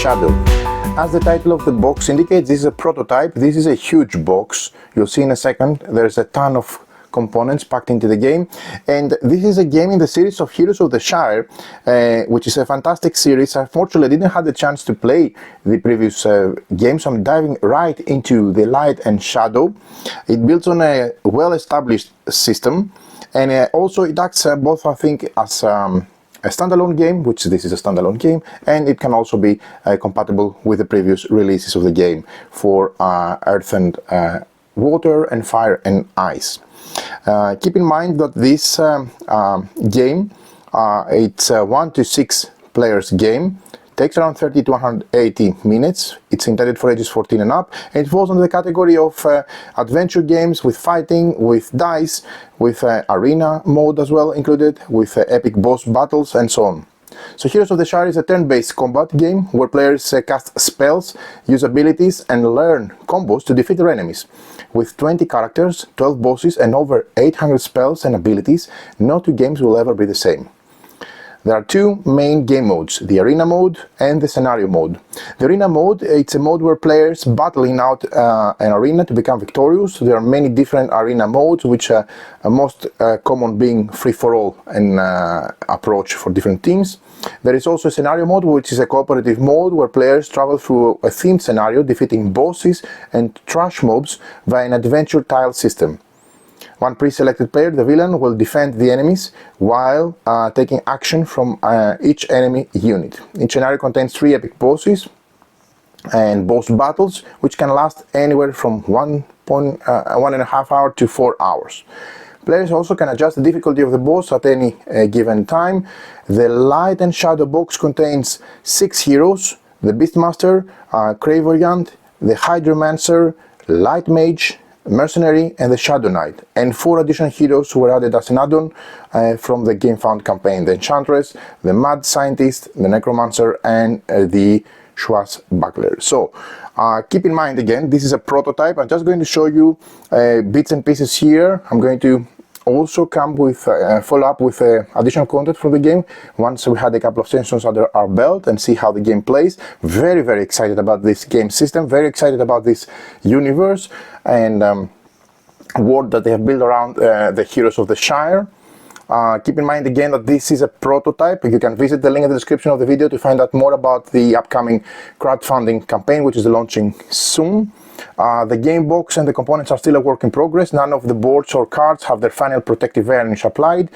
Shadow. As the title of the box indicates, this is a prototype. This is a huge box. You'll see in a second. There's a ton of components packed into the game, and this is a game in the series of Heroes of the Shire, which is a fantastic series. Unfortunately, I didn't have the chance to play the previous game, so I'm diving right into the Light and Shadow. It builds on a well-established system, and also it acts both, I think, as a standalone game, which this is a standalone game, and it can also be compatible with the previous releases of the game for Earth and Water and Fire and Ice. Keep in mind that this game, it's a 1 to 6 players game, takes around 30 to 180 minutes. It's intended for ages 14 and up, and it falls under the category of adventure games with fighting, with dice, with arena mode as well included, with epic boss battles and so on. So Heroes of the Shire is a turn-based combat game where players cast spells, use abilities and learn combos to defeat their enemies. With 20 characters, 12 bosses and over 800 spells and abilities, no two games will ever be the same. There are two main game modes, the arena mode and the scenario mode. The arena mode, it's a mode where players battling out an arena to become victorious. There are many different arena modes, which are most common being free-for-all and approach for different teams. There is also a scenario mode, which is a cooperative mode where players travel through a themed scenario, defeating bosses and trash mobs via an adventure tile system. One pre-selected player, the villain, will defend the enemies while taking action from each enemy unit. Each scenario contains 3 epic bosses and boss battles, which can last anywhere from 1.5 hours to 4 hours. Players also can adjust the difficulty of the boss at any given time. The Light and Shadow box contains 6 heroes: the Beastmaster, Clairvoyant, the Hydromancer, Light Mage, Mercenary and the Shadow Knight, and 4 additional heroes who were added as an add-on from the GameFound campaign: the Enchantress, the Mad Scientist, the Necromancer and the Swashbuckler. So keep in mind, again, this is a prototype. I'm just going to show you bits and pieces here. I'm going to also come with follow up with additional content from the game once we had a couple of sessions under our belt and see how the game plays. Very excited about this game system, very excited about this universe and world that they have built around the Heroes of the Shire. Keep in mind again that this is a prototype. You can visit the link in the description of the video to find out more about the upcoming crowdfunding campaign, which is launching soon. The game box and the components are still a work in progress. None of the boards or cards have their final protective varnish applied,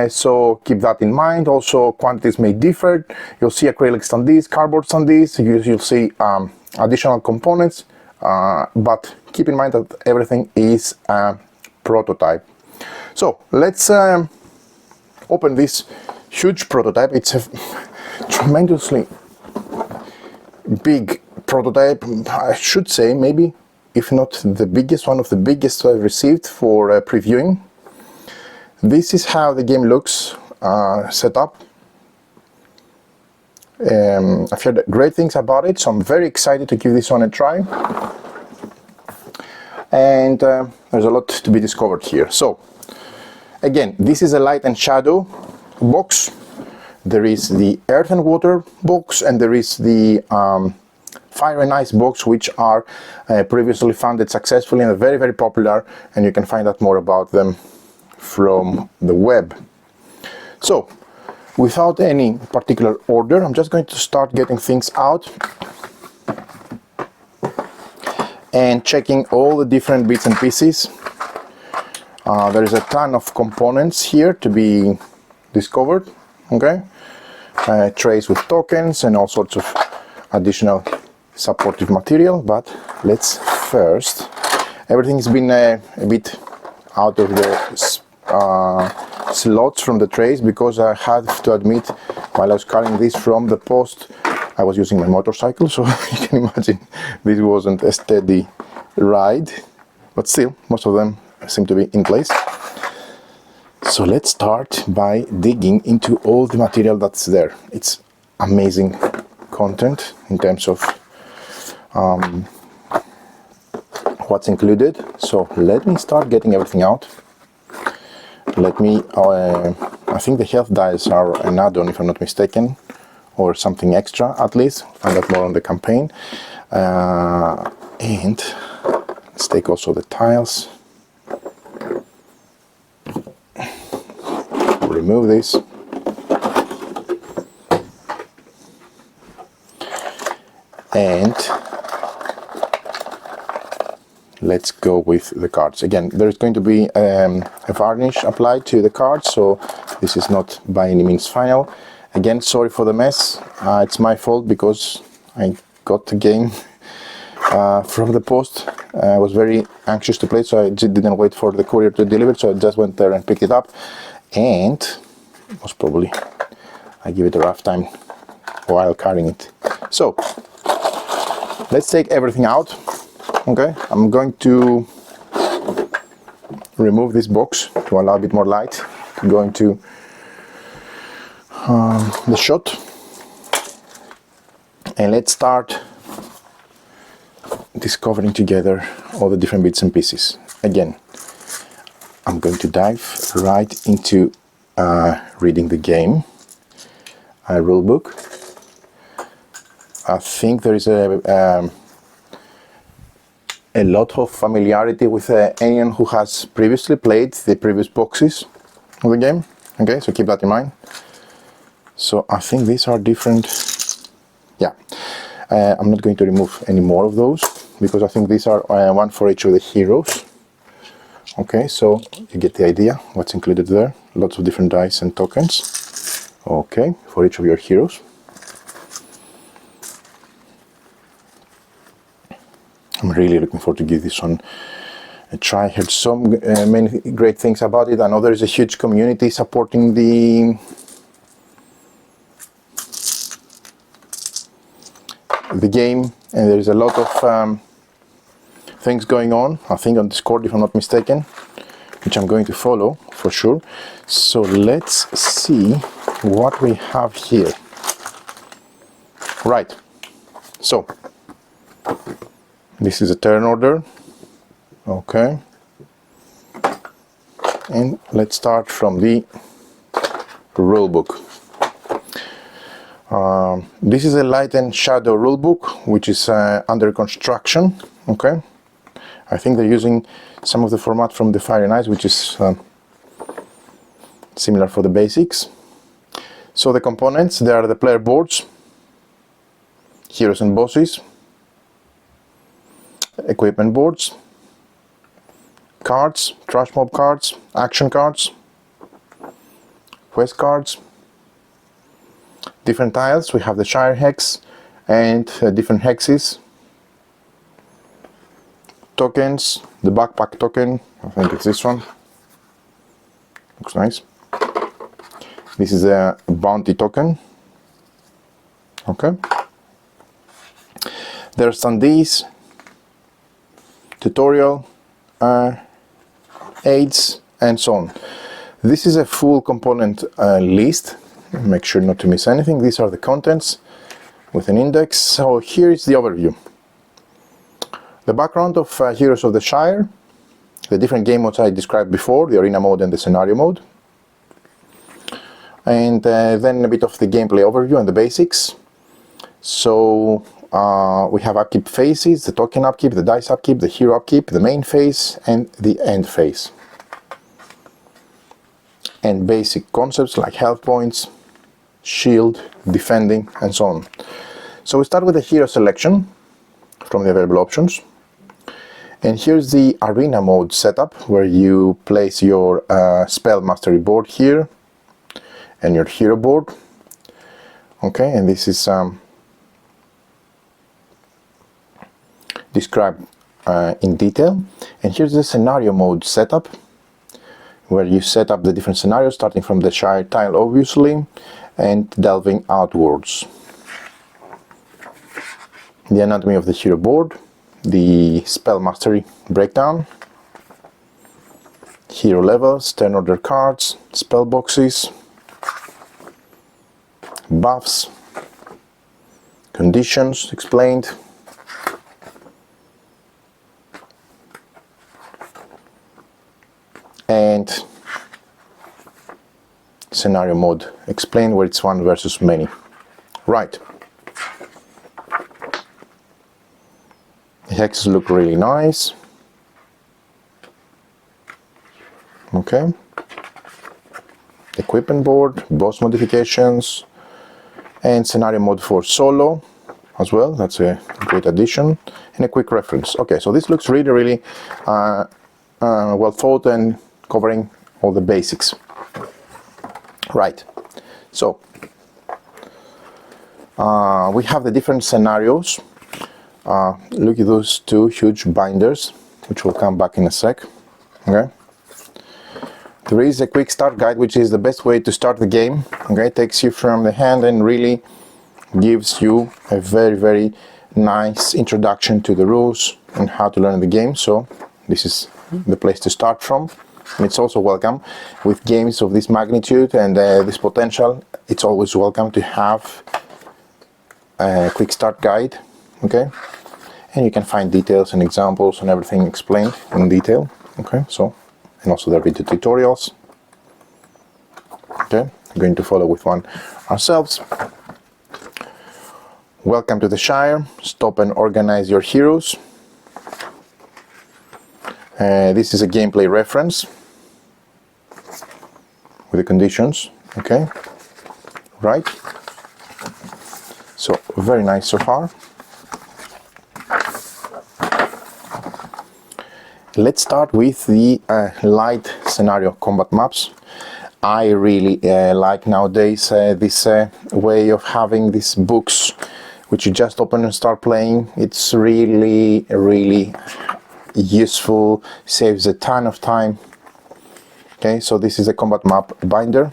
so keep that in mind. Also, quantities may differ. You'll see acrylic standees, cardboard standees, you'll see additional components, but keep in mind that everything is a prototype. So let's open this huge prototype. It's a tremendously big prototype, I should say, maybe if not the biggest, one of the biggest I've received for previewing. This is how the game looks set up. I've heard great things about it, so I'm very excited to give this one a try. And there's a lot to be discovered here. So again, this is a Light and Shadow box. There is the Earth and Water box, and there is the Fire and Ice box, which are previously funded successfully and are very popular, and you can find out more about them from the web. So without any particular order, I'm just going to start getting things out and checking all the different bits and pieces. There is a ton of components here to be discovered. Okay, trays with tokens and all sorts of additional supportive material, but let's first, everything's been a bit out of the slots from the trays because I have to admit, while I was carrying this from the post, I was using my motorcycle, so you can imagine this wasn't a steady ride, but still most of them seem to be in place. So let's start by digging into all the material that's there. It's amazing content in terms of what's included. So let me start getting everything out. Let me, I think the health dice are an add-on if I'm not mistaken, or something extra at least. Find out more on the campaign. And let's take also the tiles. Remove this. And let's go with the cards. Again, there's going to be a varnish applied to the cards, so this is not by any means final. Again, sorry for the mess. It's my fault because I got the game from the post. I was very anxious to play, so I didn't wait for the courier to deliver, so I just went there and picked it up. And most probably I give it a rough time while carrying it. So let's take everything out. Okay, I'm going to remove this box to allow a bit more light to go into the shot. And let's start discovering together all the different bits and pieces. Again, I'm going to dive right into reading the game rulebook. I think there is a lot of familiarity with anyone who has previously played the previous boxes of the game. Okay, so keep that in mind. So I think these are different. Yeah, I'm not going to remove any more of those because I think these are one for each of the heroes. Okay, so you get the idea what's included there. Lots of different dice and tokens. Okay, for each of your heroes. I'm really looking forward to give this one a try. I heard so many great things about it. I know there is a huge community supporting the game, and there is a lot of things going on, I think on Discord if I'm not mistaken, which I'm going to follow for sure. So let's see what we have here. Right, so this is a turn order. Okay, and let's start from the rulebook. This is a Light and Shadow rulebook, which is under construction. Okay, I think they're using some of the format from the Fire and Ice, which is similar for the basics. So the components, they are the player boards, heroes and bosses, equipment boards, cards, trash mob cards, action cards, quest cards, different tiles. We have the Shire hex and different hexes, tokens, the backpack token, I think it's this one, looks nice. This is a bounty token. Okay, there are standees, tutorial, aids, and so on. This is a full component list. Make sure not to miss anything. These are the contents with an index. So here is the overview. The background of Heroes of the Shire, the different game modes I described before, the arena mode and the scenario mode. And then a bit of the gameplay overview and the basics. So we have upkeep phases, the token upkeep, the dice upkeep, the hero upkeep, the main phase and the end phase. And basic concepts like health points, shield, defending, and so on. So we start with the hero selection from the available options. And here's the arena mode setup, where you place your spell mastery board here and your hero board. Okay, and this is described in detail. And here's the scenario mode setup, where you set up the different scenarios, starting from the Shire tile obviously, and delving outwards. The anatomy of the hero board, the spell mastery breakdown, hero levels, turn order cards, spell boxes, buffs, conditions explained, and scenario mode explained, where it's one versus many. Right. The hexes look really nice. Okay. Equipment board, boss modifications, and scenario mode for solo as well. That's a great addition, and a quick reference. Okay, so this looks really well thought and covering all the basics. Right, so we have the different scenarios. Look at those two huge binders, which will come back in a sec. Okay. There is a quick start guide, which is the best way to start the game. Okay, it takes you from the hand and really gives you a very nice introduction to the rules and how to learn the game. So this is the place to start from. And it's also welcome with games of this magnitude and this potential. It's always welcome to have a quick start guide. Okay, and you can find details and examples and everything explained in detail. Okay, so. And also there are video tutorials. Okay, I'm going to follow with one ourselves. Welcome to the Shire. Stop and organize your heroes. This is a gameplay reference with the conditions. Okay, right. So very nice so far. Let's start with the light scenario combat maps. I really like nowadays this way of having these books which you just open and start playing. It's really useful, saves a ton of time. Okay, so this is a combat map binder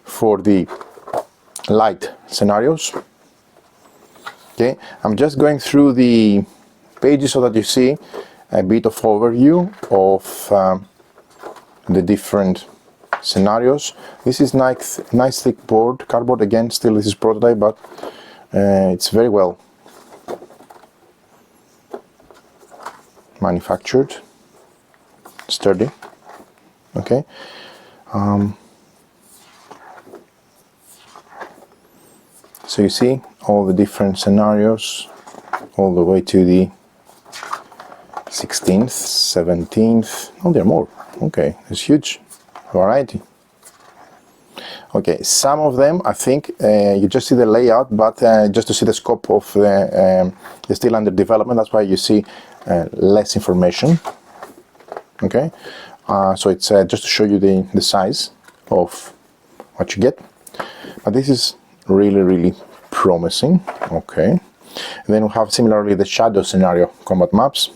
for the light scenarios. Okay, I'm just going through the pages so that you see a bit of overview of the different scenarios. This is nice thick board, cardboard again, still this is prototype, but it's very well manufactured, sturdy. Okay. So you see all the different scenarios all the way to the 16th, 17th, oh there are more, okay, there's huge variety. Okay, some of them I think you just see the layout, but just to see the scope of they're still under development, that's why you see less information. Okay, so it's just to show you the size of what you get, but this is really promising. Okay, and then we have similarly the shadow scenario combat maps,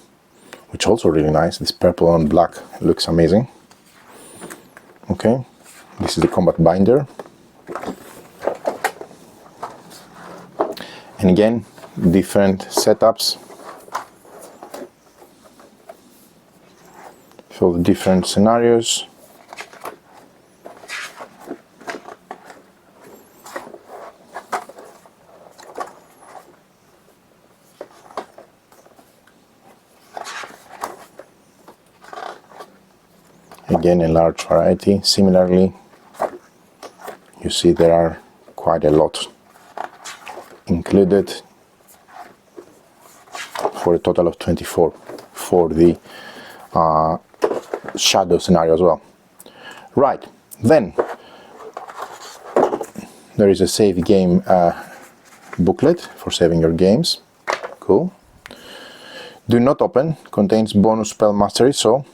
which also really nice. This purple and black looks amazing. Okay, this is the combat binder, and again different setups for the different scenarios. Again, a large variety. Similarly, you see there are quite a lot included for a total of 24 for the shadow scenario as well. Right, then there is a save game booklet for saving your games. Cool. Do not open, contains bonus spell mastery, so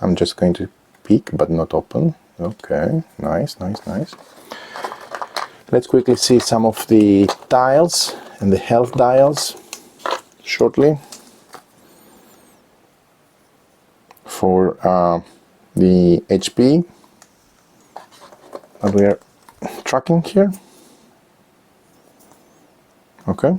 I'm just going to peek but not open. Okay, nice. Let's quickly see some of the tiles and the health dials shortly for the HP that we are tracking here. Okay.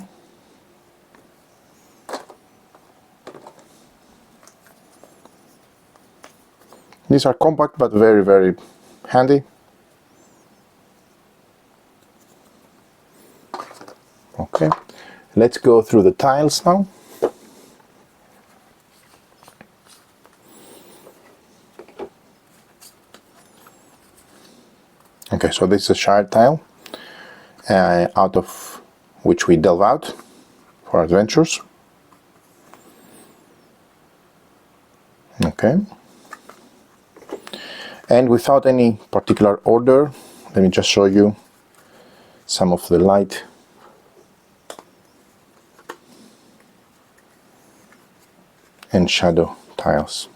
These are compact but very handy. Okay, let's go through the tiles now. Okay, so this is a Shire tile, out of which we delve out for adventures. Okay. And without any particular order, let me just show you some of the light and shadow tiles.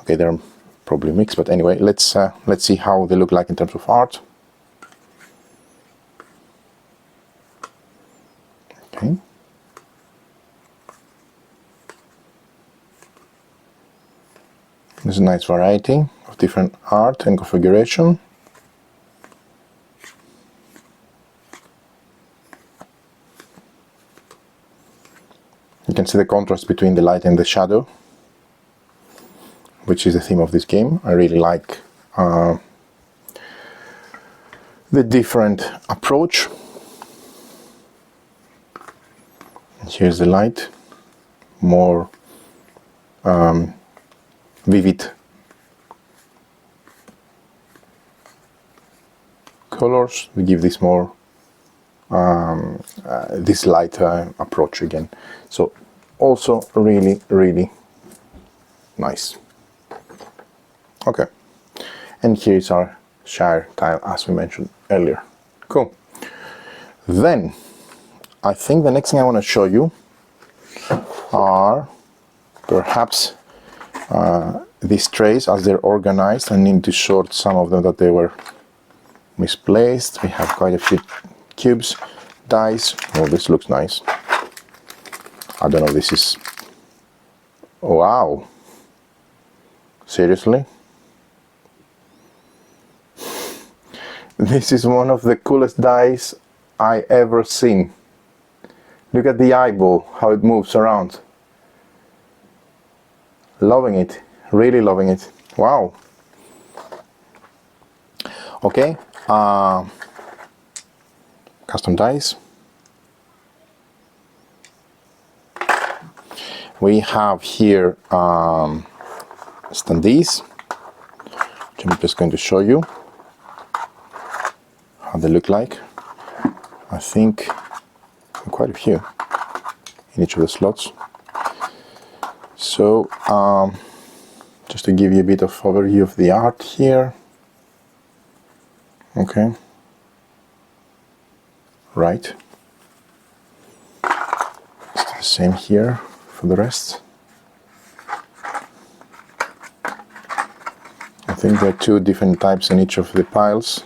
Okay, they're probably mixed, but anyway, let's see how they look like in terms of art. Okay. There's a nice variety of different art and configuration. You can see the contrast between the light and the shadow, which is the theme of this game. I really like the different approach. And here's the light, more vivid colors. We give this more this light approach again. So also really nice. Okay, and here is our Shire tile as we mentioned earlier. Cool. Then I think the next thing I want to show you are perhaps these trays as they're organized. I need to sort some of them that they were misplaced. We have quite a few cubes, dice. Oh, this looks nice. I don't know if this is... Wow. Seriously? This is one of the coolest dice I ever seen. Look at the eyeball, how it moves around. Loving it, really loving it. Wow. Okay, custom dice. We have here standees, which I'm just going to show you how they look like. I think quite a few in each of the slots. So just to give you a bit of overview of the art here. Okay, right, it's the same here for the rest. I think there are two different types in each of the piles,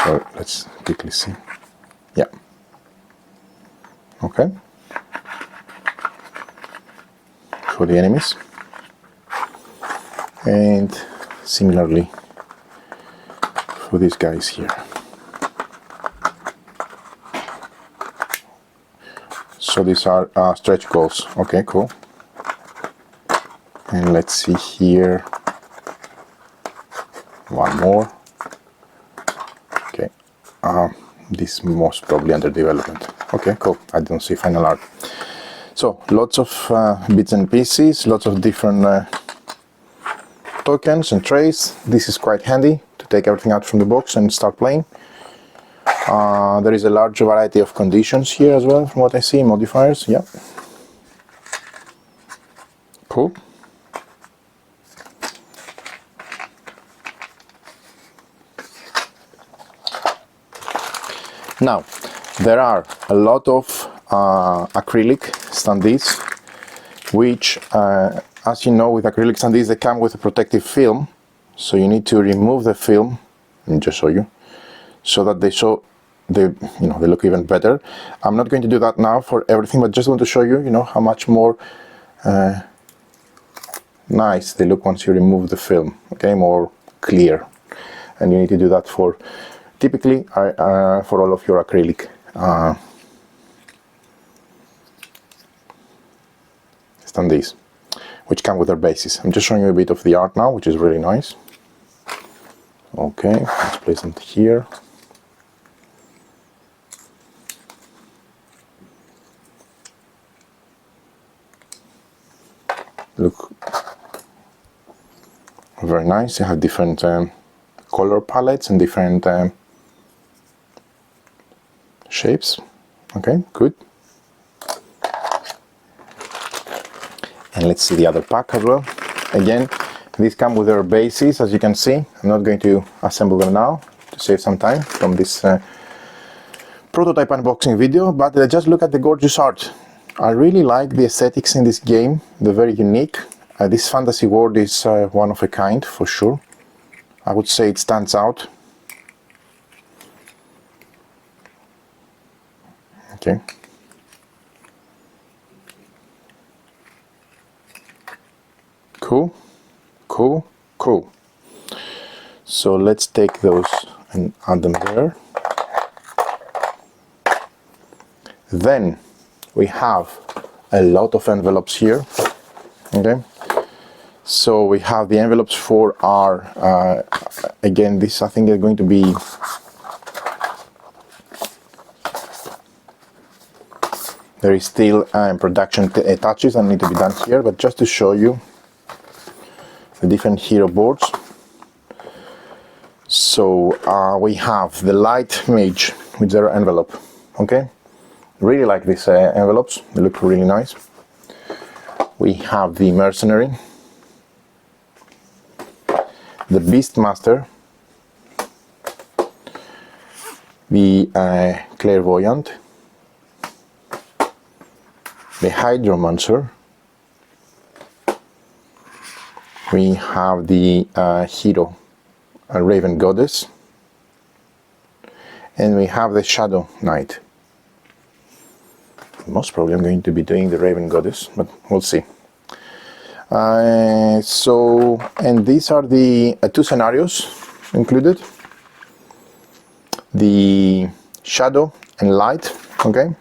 so let's quickly see. Yeah, okay, for the enemies, and similarly for these guys here. So these are stretch goals. Okay, cool. And let's see here. One more. Okay. This most probably under development. Okay, cool. I don't see final art. So lots of bits and pieces, lots of different tokens and trays. This is quite handy to take everything out from the box and start playing. There is a large variety of conditions here as well, from what I see, modifiers. Yeah. Cool. Now, there are a lot of acrylic standees, which, as you know, with acrylic standees, they come with a protective film. So you need to remove the film. Let me just show you, so that they look even better. I'm not going to do that now for everything, but just want to show you, how much more nice they look once you remove the film. Okay, more clear, and you need to do that for typically for all of your acrylic standees, which come with their bases. I'm just showing you a bit of the art now, which is really nice. Okay, let's place them here. Look very nice. They have different color palettes and different shapes. Okay, good. And let's see the other pack as well. Again, these come with their bases, as you can see. I'm not going to assemble them now to save some time from this prototype unboxing video, but just look at the gorgeous art. I really like the aesthetics in this game. They're very unique. This fantasy world is one of a kind, for sure. I would say it stands out. Okay. Cool, cool, cool. So let's take those and add them there. Then we have a lot of envelopes here. Okay. So we have the envelopes for our, again, this I think is going to be there is still production touches that need to be done here, but just to show you the different hero boards. So we have the light mage with their envelope. Okay, really like these envelopes, they look really nice. We have the mercenary, the beastmaster, the clairvoyant, the hydromancer, we have the hero, a raven goddess, and we have the shadow knight. Most probably I'm going to be doing the raven goddess, but we'll see. And these are the two scenarios included, the shadow and light. Okay,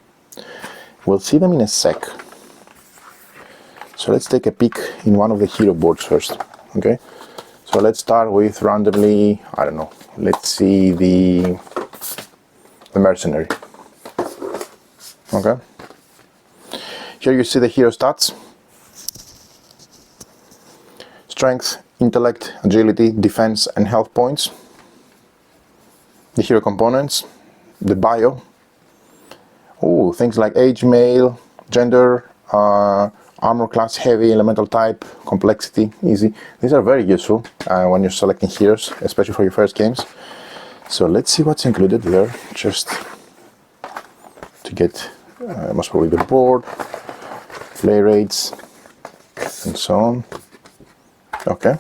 we'll see them in a sec. So let's take a peek in one of the hero boards first. Okay, so let's start with randomly, I don't know, let's see the mercenary. Okay, here you see the hero stats: strength, intellect, agility, defense, and health points. The hero components, the bio. Oh, things like age, male, gender, armor class, heavy, elemental type, complexity, easy. These are very useful when you're selecting heroes, especially for your first games. So let's see what's included there, just to get most probably the board, play rates, and so on. Okay,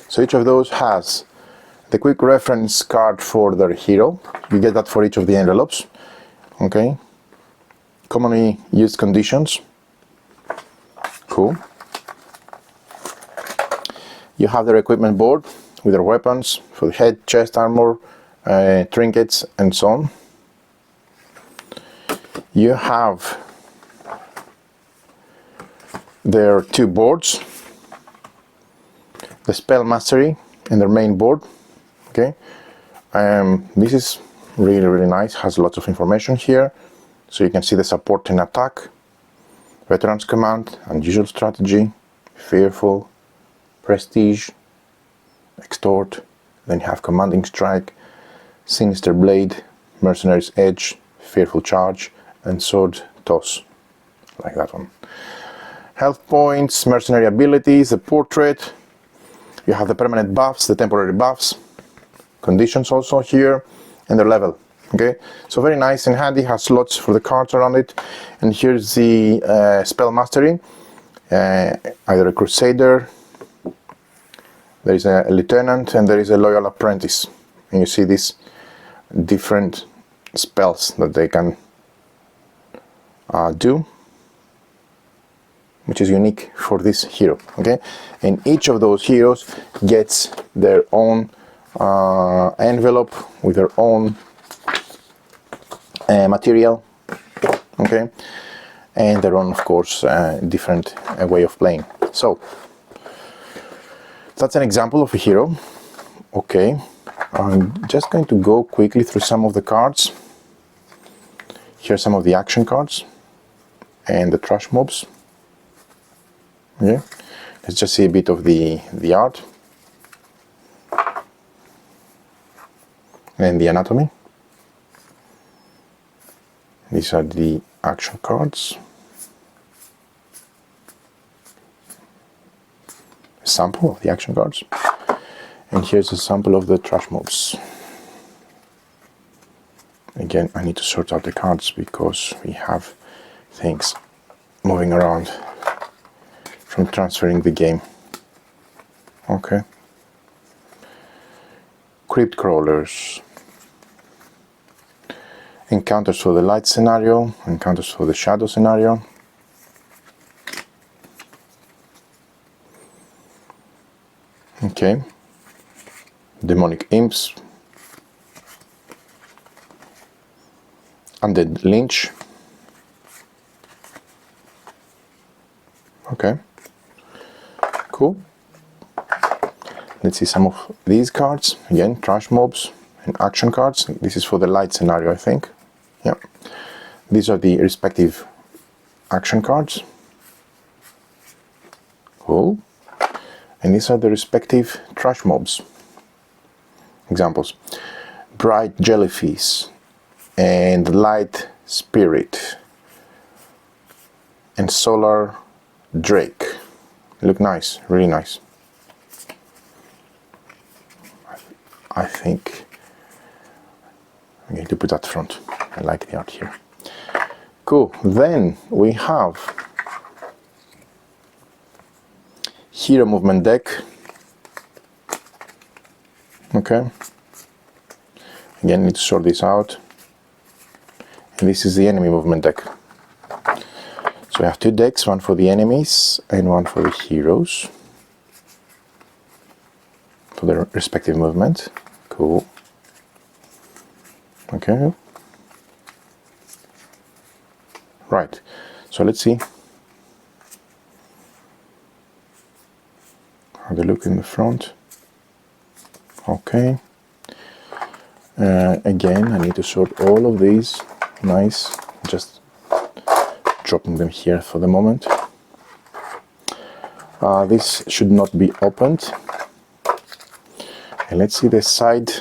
so each of those has the quick reference card for their hero. You get that for each of the envelopes. Okay, commonly used conditions. Cool. You have their equipment board with their weapons for the head, chest, armor, trinkets, and so on. You have their two boards, the spell mastery and their main board. Okay, this is really nice, has lots of information here, so you can see the support and attack, veterans command, unusual strategy, fearful, prestige, extort. Then you have commanding strike, sinister blade, mercenary's edge, fearful charge, and sword toss, like that one. Health points, mercenary abilities, the portrait. You have the permanent buffs, the temporary buffs, conditions also here, and their level. Okay, so very nice and handy, has slots for the cards around it. And here's the spell mastery, either a crusader, there is a lieutenant, and there is a loyal apprentice. And you see these different spells that they can do, which is unique for this hero. Okay, and each of those heroes gets their own envelope with their own material. Okay, and their own, of course, different way of playing. So that's an example of a hero. Okay, I'm just going to go quickly through some of the cards. Here are some of the action cards and the trash mobs. Okay, let's just see a bit of the art and the anatomy. These are the action cards. A sample of the action cards. And here's a sample of the trash mobs. Again, I need to sort out the cards because we have things moving around from transferring the game. Okay. Crypt crawlers. Encounters for the light scenario, encounters for the shadow scenario. Okay. Demonic imps. Undead lynch. Okay. Cool. Let's see some of these cards. Again, trash mobs and action cards. This is for the light scenario, I think. Yeah. These are the respective action cards. Cool. And these are the respective trash mobs. Examples. Bright jellyfish and light spirit and solar drake. Look nice, really nice. I think I'm going to put that front. I like the art here. Cool. Then we have hero movement deck. Okay. Again, need to sort this out. And this is the enemy movement deck. So we have two decks, one for the enemies and one for the heroes, for their respective movement. Cool. Okay. Right. So let's see how they look in the front. Okay. Again, I need to sort all of these. Nice. Just dropping them here for the moment. This should not be opened. And let's see the side.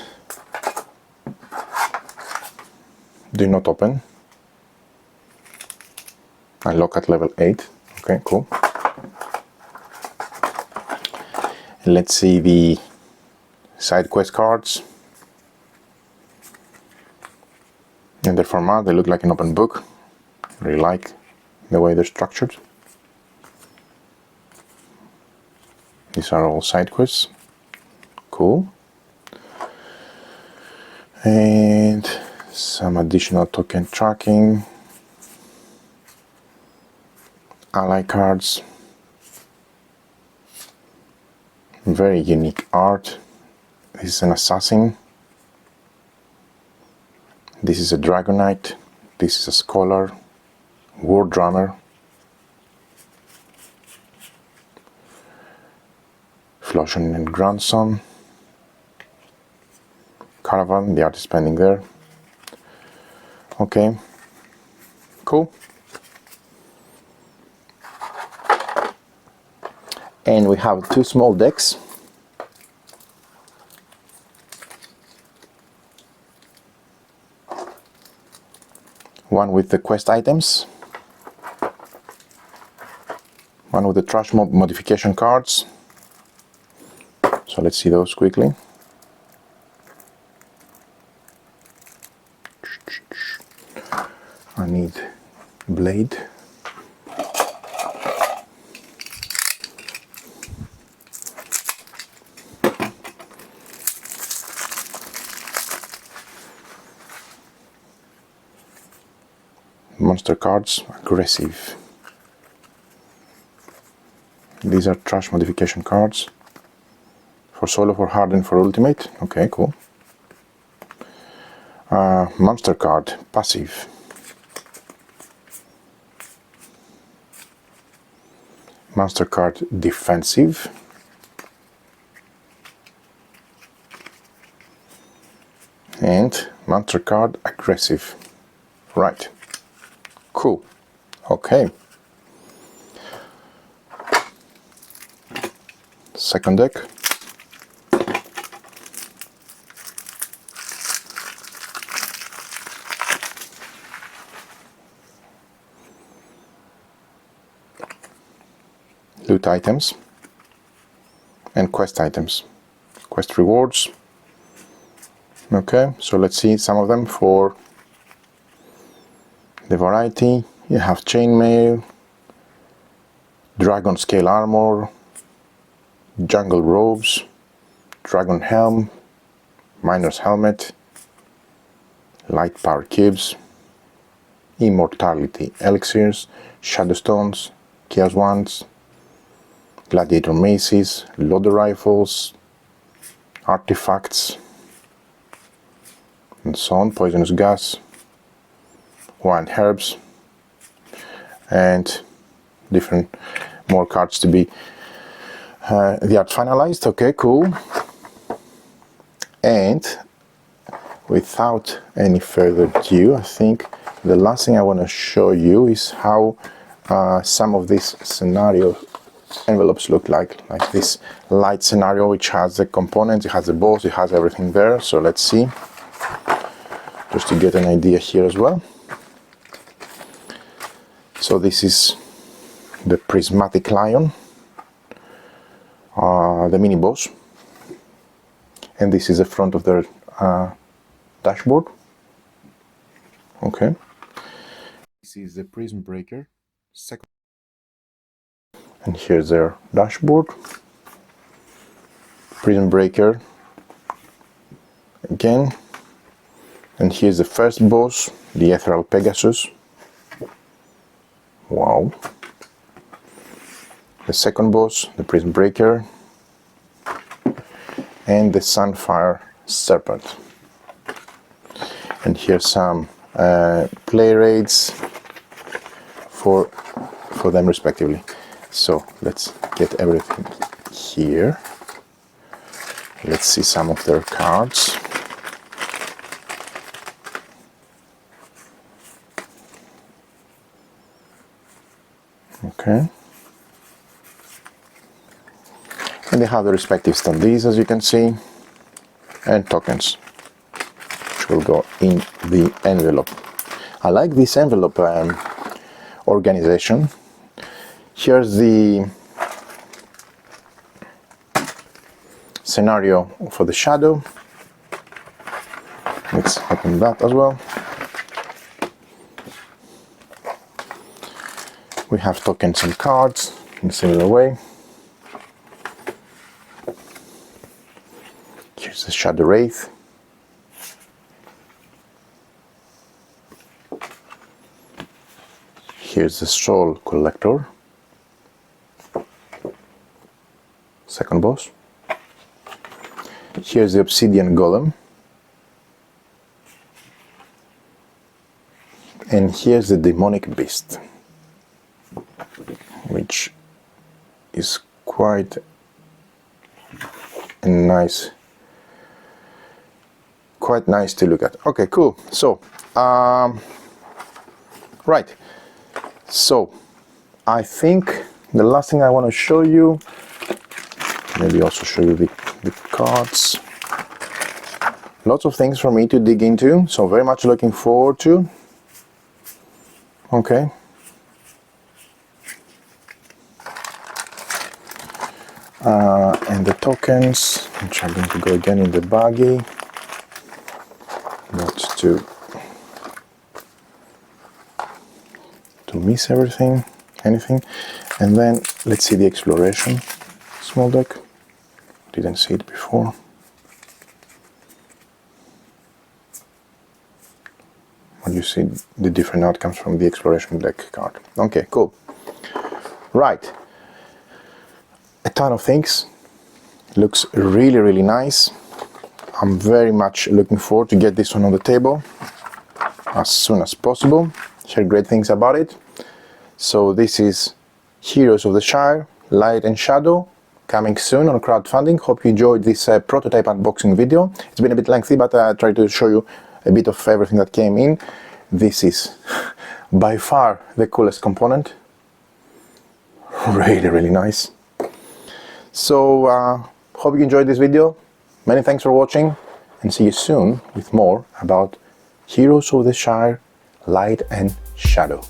Do not open. Unlock at level 8. Okay, cool. And let's see the side quest cards. In their format, they look like an open book. Really like the way they're structured. These are all side quests. Cool. And some additional token tracking. Ally cards. Very unique art. This is an assassin. This is a dragonite. This is a scholar. War drummer. Floschen and grandson. Caravan, the art is pending there. Okay. Cool. And we have two small decks. One with the quest items. One with the trash mob modification cards. So let's see those quickly. I need blade. Monster cards, aggressive. These are trash modification cards. For solo, for hard, and for ultimate. Okay, cool. Monster card, passive. Monster card, defensive. And monster card, aggressive. Right. Cool. Okay. Second deck. loot items and quest items, quest rewards. Okay, so let's see some of them for the variety. You have chainmail, dragon scale armor, jungle robes, dragon helm, miner's helmet, light power cubes, immortality elixirs, shadow stones, chaos wands, gladiator maces, loader rifles, artifacts, and so on, poisonous gas, wine herbs, and different more cards to be the art finalized. Okay, cool. And without any further ado, I think the last thing I want to show you is how some of these scenario envelopes look like this light scenario, which has the components, it has the boss, it has everything there. So let's see, just to get an idea here as well. So this is the prismatic lion, the mini boss, and this is the front of their dashboard. Okay, this is the prism breaker second, and here's their dashboard. Prism breaker again, and here's the first boss, the ethereal Pegasus. Wow. The second boss, the prism breaker, and the Sunfire Serpent. And here's some play rates for them respectively. So let's get everything here. Let's see some of their cards. Okay. And they have the respective standees, as you can see, and tokens, which will go in the envelope. I like this envelope organization. Here's the scenario for the shadow. Let's open that as well. We have tokens and cards in a similar way. Here's the Shadow Wraith. Here's the Soul Collector. Second boss. Here's the Obsidian Golem. And here's the Demonic Beast, which is quite a nice, quite nice to look at. Okay, cool. So, right. So, I think the last thing I want to show you, maybe also show you the cards. Lots of things for me to dig into, so very much looking forward to. Okay. And the tokens, which are going to go again in the baggie, not to miss anything. And then let's see the exploration small deck. Didn't see it before. Well, you see the different outcomes from the exploration deck card. Okay, cool. Right. A ton of things. Looks really, really nice. I'm very much looking forward to get this one on the table as soon as possible. Hear great things about it. So this is Heroes of the Shire, Light and Shadow, coming soon on crowdfunding. Hope you enjoyed this prototype unboxing video. It's been a bit lengthy, but I tried to show you a bit of everything that came in. This is by far the coolest component. Really, really nice. So hope you enjoyed this video. Many thanks for watching, and see you soon with more about Heroes of the Shire, Light and Shadow.